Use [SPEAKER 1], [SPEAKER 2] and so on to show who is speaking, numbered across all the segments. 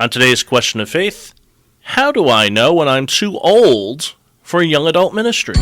[SPEAKER 1] On today's question of faith, how do I know when I'm too old for young adult ministry?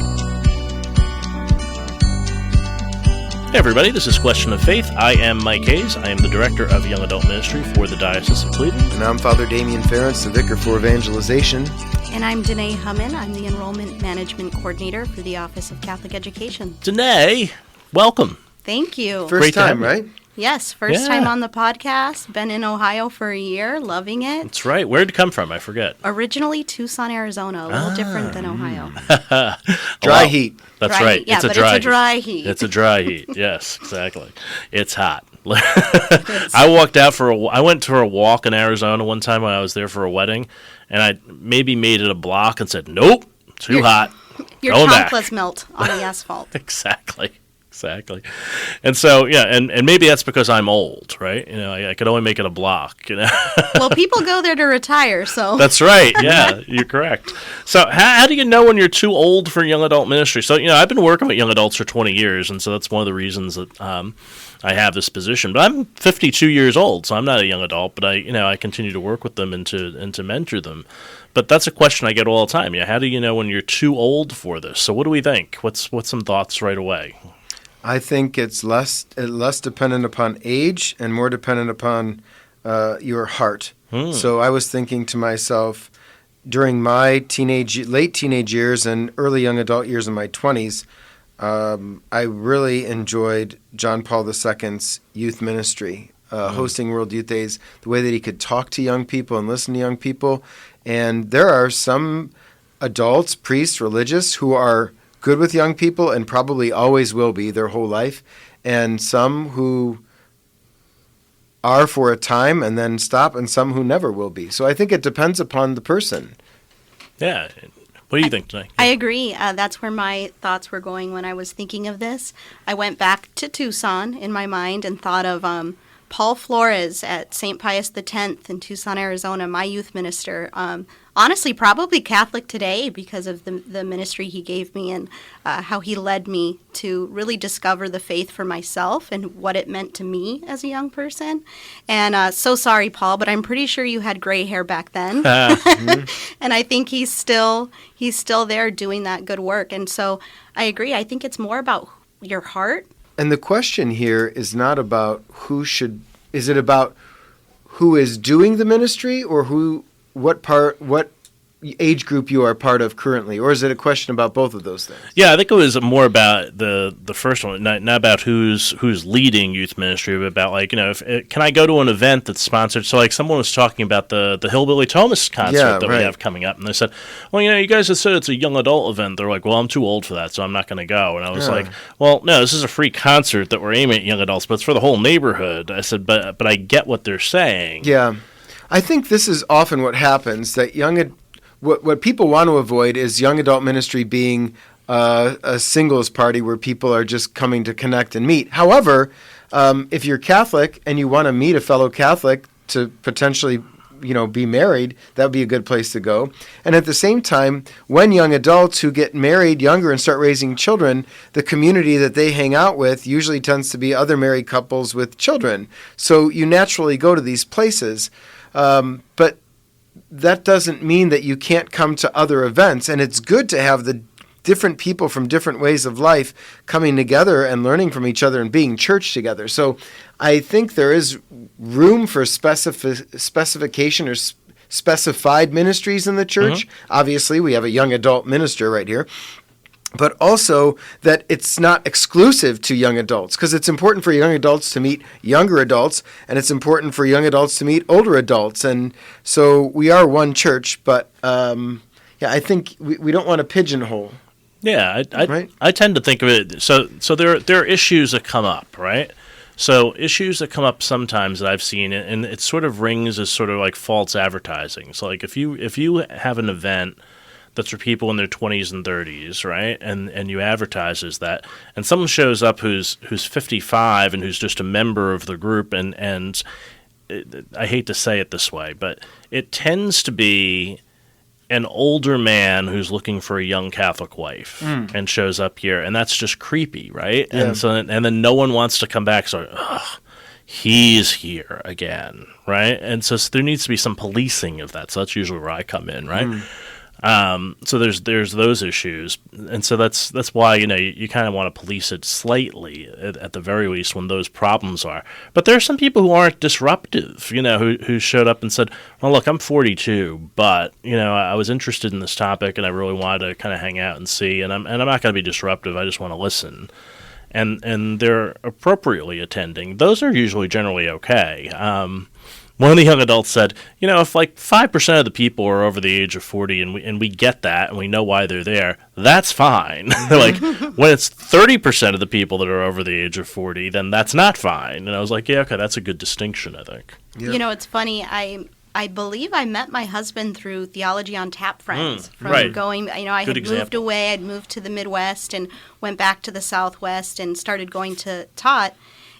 [SPEAKER 1] Hey everybody, this is Question of Faith. I am Mike Hayes. I am the Director of Young Adult Ministry for the Diocese of Cleveland.
[SPEAKER 2] And I'm Father Damian Ferentz, the Vicar for Evangelization.
[SPEAKER 3] And I'm Dene Hummon. I'm the Enrollment Management Coordinator for the Office of Catholic Education.
[SPEAKER 1] Dene, welcome.
[SPEAKER 3] Thank you.
[SPEAKER 2] First time, right?
[SPEAKER 3] Yes, first time on the podcast. Been in Ohio for a year, loving it.
[SPEAKER 1] That's right. Where'd it come from? I forget.
[SPEAKER 3] Originally Tucson, Arizona. A little different than Ohio.
[SPEAKER 2] Dry heat.
[SPEAKER 1] That's right.
[SPEAKER 3] Yeah,
[SPEAKER 1] it's a
[SPEAKER 3] dry heat.
[SPEAKER 1] It's a dry heat. Yes, exactly. It's hot. I walked out I went for a walk in Arizona one time when I was there for a wedding, and I maybe made it a block and said, nope, too hot.
[SPEAKER 3] Your
[SPEAKER 1] Going
[SPEAKER 3] chanclas melt on the asphalt.
[SPEAKER 1] Exactly. And so, yeah, and maybe that's because I'm old, right? You know, I could only make it a block, you know.
[SPEAKER 3] Well, people go there to retire, so.
[SPEAKER 1] That's right. Yeah, you're correct. So how do you know when you're too old for young adult ministry? So, you know, I've been working with young adults for 20 years, and so that's one of the reasons that I have this position. But I'm 52 years old, so I'm not a young adult, but I continue to work with them and to mentor them. But that's a question I get all the time. Yeah, how do you know when you're too old for this? So what do we think? What's some thoughts right away?
[SPEAKER 2] I think it's less dependent upon age and more dependent upon your heart. So I was thinking to myself, during my late teenage years and early young adult years in my 20s, I really enjoyed John Paul II's youth ministry, hosting World Youth Days, the way that he could talk to young people and listen to young people. And there are some adults, priests, religious, who are good with young people and probably always will be their whole life, and some who are for a time and then stop, and some who never will be. So I think it depends upon the person.
[SPEAKER 1] Yeah. What do you think tonight?
[SPEAKER 3] I agree. That's where my thoughts were going when I was thinking of this. I went back to Tucson in my mind and thought of Paul Flores at St. Pius X in Tucson, Arizona, my youth minister. Honestly, probably Catholic today because of the ministry he gave me and how he led me to really discover the faith for myself and what it meant to me as a young person. And so sorry, Paul, but I'm pretty sure you had gray hair back then. And I think he's still there doing that good work. And so I agree. I think it's more about your heart.
[SPEAKER 2] And the question here is not about is it about who is doing the ministry or what age group you are part of currently, or is it a question about both of those things? Yeah,
[SPEAKER 1] I think it was more about the first one, not about who's leading youth ministry, but about can I go to an event that's sponsored? So someone was talking about the Hillbilly Thomist concert we have coming up, and they said, well, you guys have said it's a young adult event. They're like, well, I'm too old for that, so I'm not going to go. And I was like, well, no, this is a free concert that we're aiming at young adults, but it's for the whole neighborhood. I said, but I get what they're saying.
[SPEAKER 2] Yeah. I think this is often what happens, that what people want to avoid is young adult ministry being a singles party where people are just coming to connect and meet. However, if you're Catholic and you want to meet a fellow Catholic to potentially be married, that would be a good place to go. And at the same time, when young adults who get married younger and start raising children, the community that they hang out with usually tends to be other married couples with children. So you naturally go to these places. But that doesn't mean that you can't come to other events. And it's good to have the different people from different ways of life coming together and learning from each other and being church together. So I think there is room for specification or specified ministries in the church. Obviously, we have a young adult minister right here. But also that it's not exclusive to young adults, because it's important for young adults to meet younger adults, and it's important for young adults to meet older adults. And so we are one church, but I think we don't want to pigeonhole.
[SPEAKER 1] Yeah, I tend to think of it, so there are issues that come up, right? So issues that come up sometimes that I've seen, and it sort of rings as sort of like false advertising. So if you have an event that's for people in their 20s and 30s, right? And you advertise as that, and someone shows up who's 55 and who's just a member of the group, and I hate to say it this way, but it tends to be an older man who's looking for a young Catholic wife and shows up here, and that's just creepy, right? Yeah. And then no one wants to come back. So, he's here again, right? And so there needs to be some policing of that. So that's usually where I come in, right? So there's those issues, and so that's why you kind of want to police it slightly at the very least when those problems are. But there are some people who aren't disruptive, who showed up and said, "Well, look, I'm 42, but I was interested in this topic and I really wanted to kind of hang out and see, and I'm not going to be disruptive. I just want to listen." And they're appropriately attending. Those are usually generally okay. One of the young adults said, if like 5% of the people are over the age of 40 and we get that and we know why they're there, that's fine. Like when it's 30% of the people that are over the age of 40, then that's not fine. And I was like, yeah, okay, that's a good distinction, I think.
[SPEAKER 2] Yeah.
[SPEAKER 3] It's funny. I believe I met my husband through Theology on Tap friends. From
[SPEAKER 1] right.
[SPEAKER 3] going, I
[SPEAKER 1] Good
[SPEAKER 3] had
[SPEAKER 1] example.
[SPEAKER 3] moved away. I'd moved to the Midwest and went back to the Southwest and started going to Tot.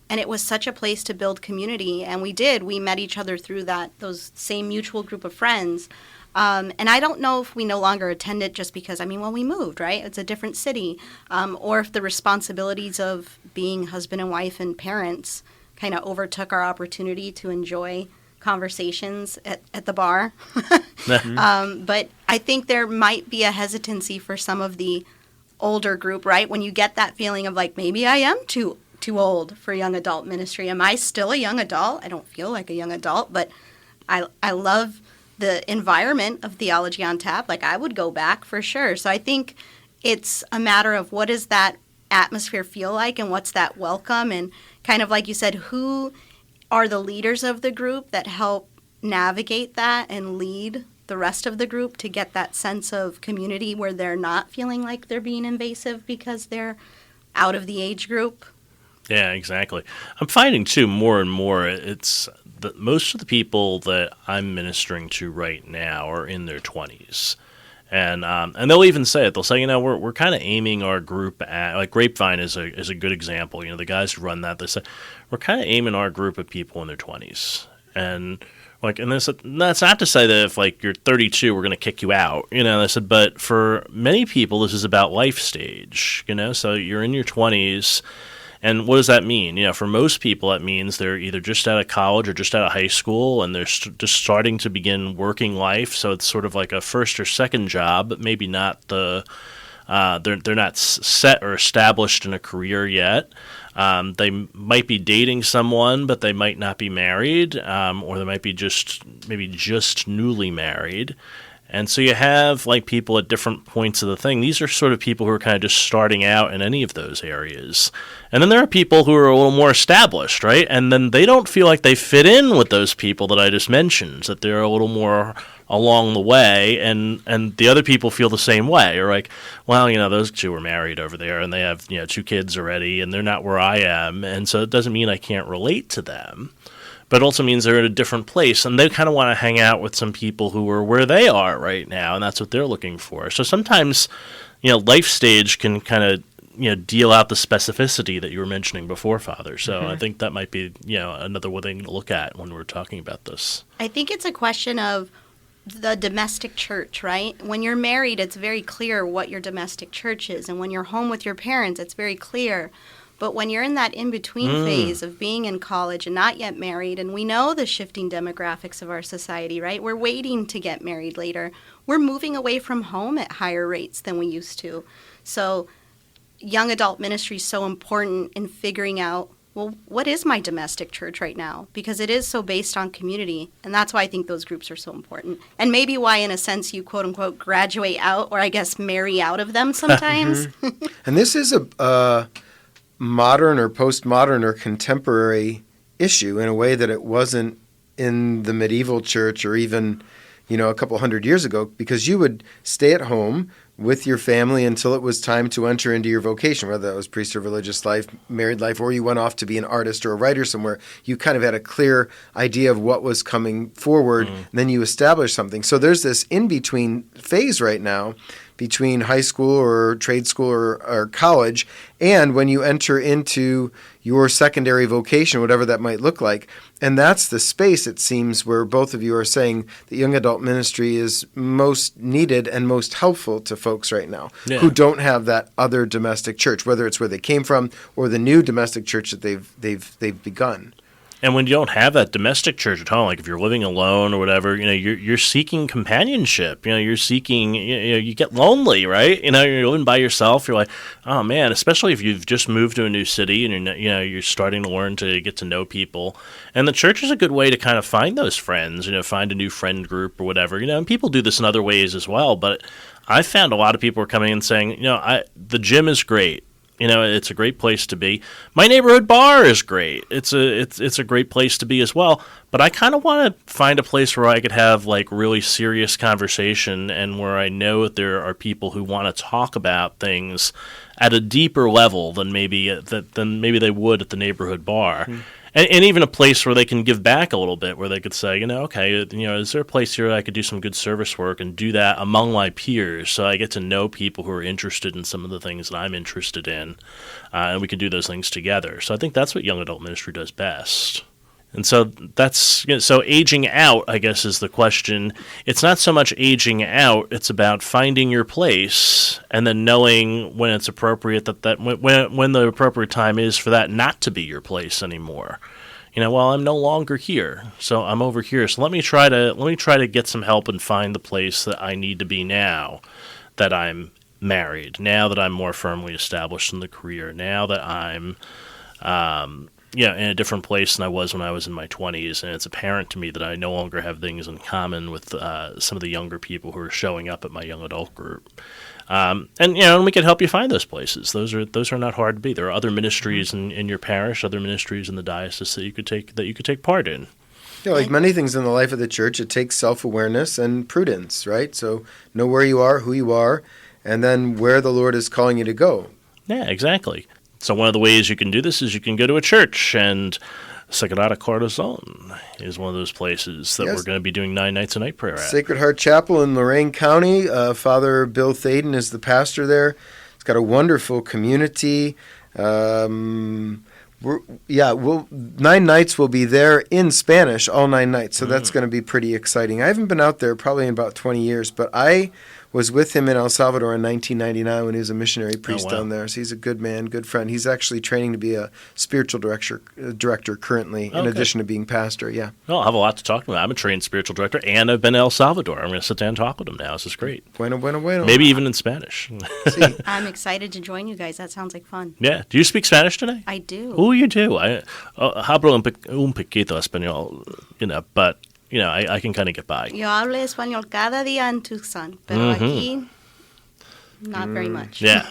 [SPEAKER 3] And it was such a place to build community. And we did. We met each other through those same mutual group of friends. And I don't know if we no longer attend it just because, we moved, right? It's a different city. Or if the responsibilities of being husband and wife and parents kind of overtook our opportunity to enjoy conversations at the bar. But I think there might be a hesitancy for some of the older group, right? When you get that feeling of like, maybe I am too old for young adult ministry. Am I still a young adult? I don't feel like a young adult, but I love the environment of Theology on Tap. Like I would go back for sure. So I think it's a matter of what does that atmosphere feel like and what's that welcome, and kind of like you said, who are the leaders of the group that help navigate that and lead the rest of the group to get that sense of community where they're not feeling like they're being invasive because they're out of the age group.
[SPEAKER 1] Yeah, exactly. I'm finding, too, more and more, it's that most of the people that I'm ministering to right now are in their 20s. And they'll even say it. They'll say, we're kind of aiming our group at, like Grapevine is a good example. The guys who run that, they say, we're kind of aiming our group at people in their 20s. And that's not to say that if like you're 32, we're going to kick you out. They said, but for many people, this is about life stage. So you're in your 20s. And what does that mean? For most people, that means they're either just out of college or just out of high school, and they're just starting to begin working life. So it's sort of like a first or second job, but maybe not they're not set or established in a career yet. They might be dating someone, but they might not be married, or they might be just newly married. And so you have like people at different points of the thing. These are sort of people who are kind of just starting out in any of those areas. And then there are people who are a little more established, right? And then they don't feel like they fit in with those people that I just mentioned, that they're a little more along the way, and the other people feel the same way. Or like, well, those two are married over there and they have, 2 kids already and they're not where I am. And so it doesn't mean I can't relate to them. But it also means they're in a different place, and they kind of want to hang out with some people who are where they are right now, and that's what they're looking for. So sometimes, life stage can kind of, deal out the specificity that you were mentioning before, Father. So I think that might be, another thing to look at when we're talking about this. I
[SPEAKER 3] think it's a question of the domestic church, right? When you're married, it's very clear what your domestic church is, and when you're home with your parents, it's very clear. But when you're in that in-between phase of being in college and not yet married, and we know the shifting demographics of our society, right? We're waiting to get married later. We're moving away from home at higher rates than we used to. So young adult ministry is so important in figuring out, well, what is my domestic church right now? Because it is so based on community, and that's why I think those groups are so important. And maybe why, in a sense, you quote-unquote graduate out, or I guess marry out of them sometimes.
[SPEAKER 2] And this is a modern or postmodern or contemporary issue in a way that it wasn't in the medieval church or even, a couple hundred years ago, because you would stay at home with your family until it was time to enter into your vocation, whether that was priest or religious life, married life, or you went off to be an artist or a writer somewhere. You kind of had a clear idea of what was coming forward, and then you established something. So there's this in-between phase right now between high school or trade school or college, and when you enter into your secondary vocation, whatever that might look like. And that's the space, it seems, where both of you are saying that young adult ministry is most needed and most helpful to folks right now who don't have that other domestic church, whether it's where they came from or the new domestic church that they've begun.
[SPEAKER 1] And when you don't have that domestic church at home, like if you're living alone or whatever, you're seeking companionship. You're seeking, you get lonely, right? You're living by yourself. You're like, oh man, especially if you've just moved to a new city and you're starting to learn to get to know people. And the church is a good way to kind of find those friends, find a new friend group or whatever. And people do this in other ways as well. But I found a lot of people are coming and saying, the gym is great. It's a great place to be. My neighborhood bar is great. It's a great place to be as well. But I kind of want to find a place where I could have like really serious conversation and where I know that there are people who want to talk about things at a deeper level than maybe they would at the neighborhood bar. Mm. And even a place where they can give back a little bit, where they could say, okay, is there a place here I could do some good service work and do that among my peers so I get to know people who are interested in some of the things that I'm interested in, and we can do those things together. So I think that's what young adult ministry does best. And so that's so aging out, I guess, is the question. It's not so much aging out; it's about finding your place and then knowing when it's appropriate that when the appropriate time is for that not to be your place anymore. Well, I'm no longer here, so I'm over here. So let me try to get some help and find the place that I need to be now that I'm married, now that I'm more firmly established in the career, now that I'm in a different place than I was when I was in my 20s, and it's apparent to me that I no longer have things in common with some of the younger people who are showing up at my young adult group. And we can help you find those places. Those are not hard to be. There are other ministries in your parish, other ministries in the diocese that you could take part in.
[SPEAKER 2] Yeah, like many things in the life of the church, it takes self-awareness and prudence, right? So know where you are, who you are, and then where the Lord is calling you to go.
[SPEAKER 1] Yeah, exactly. So one of the ways you can do this is you can go to a church, and Sagrada Corazon is one of those places that we're going to be doing 9 nights a night prayer at.
[SPEAKER 2] Sacred Heart Chapel in Lorain County. Father Bill Thaden is the pastor there. It's got a wonderful community. 9 nights will be there in Spanish, all 9 nights, so that's going to be pretty exciting. I haven't been out there probably in about 20 years, but I was with him in El Salvador in 1999 when he was a missionary priest down there. So he's a good man, good friend. He's actually training to be a spiritual director currently, in addition to being pastor. Yeah.
[SPEAKER 1] Well, I'll have a lot to talk about. I'm a trained spiritual director, and I've been to El Salvador. I'm going to sit down and talk with him now. This is great.
[SPEAKER 2] Bueno.
[SPEAKER 1] Maybe even in Spanish.
[SPEAKER 3] I'm excited to join you guys. That sounds like fun.
[SPEAKER 1] Yeah. Do you speak Spanish today?
[SPEAKER 3] I do.
[SPEAKER 1] Oh, you do. I hablo un poquito español, but I can kind of get by.
[SPEAKER 3] Yo hablo español cada día en Tucson, pero aquí, not very much.
[SPEAKER 1] Yeah.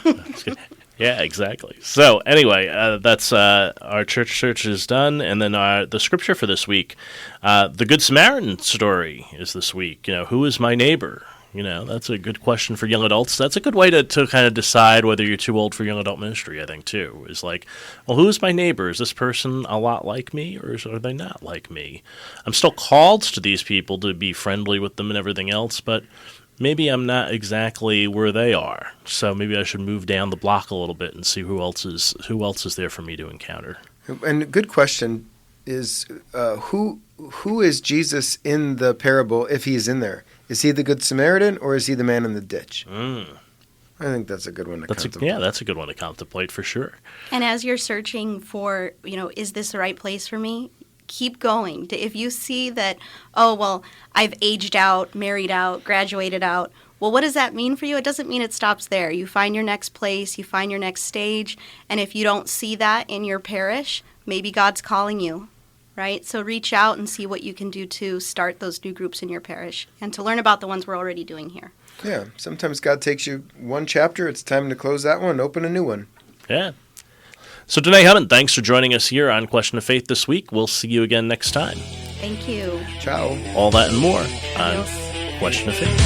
[SPEAKER 1] Yeah, exactly. So anyway, that's our church is done, and then the scripture for this week, the Good Samaritan story is this week. Who is my neighbor? That's a good question for young adults. That's a good way to kind of decide whether you're too old for young adult ministry, I think, too. Is like, well, who's my neighbor? Is this person a lot like me, or are they not like me? I'm still called to these people to be friendly with them and everything else, but maybe I'm not exactly where they are. So maybe I should move down the block a little bit and see who else is there for me to encounter.
[SPEAKER 2] And a good question is, who is Jesus in the parable if he's in there? Is he the Good Samaritan, or is he the man in the ditch? I think that's a good one to contemplate.
[SPEAKER 1] That's a good one to contemplate for sure.
[SPEAKER 3] And as you're searching for, is this the right place for me? Keep going. If you see that, I've aged out, married out, graduated out, well, what does that mean for you? It doesn't mean it stops there. You find your next place, you find your next stage, and if you don't see that in your parish, maybe God's calling you. Right? So reach out and see what you can do to start those new groups in your parish and to learn about the ones we're already doing here.
[SPEAKER 2] Yeah. Sometimes God takes you one chapter. It's time to close that one and open a new one.
[SPEAKER 1] Yeah. So Dene Hummon, thanks for joining us here on Question of Faith this week. We'll see you again next time.
[SPEAKER 3] Thank you.
[SPEAKER 2] Ciao.
[SPEAKER 1] All that and more
[SPEAKER 3] Adios.
[SPEAKER 1] on Question of Faith.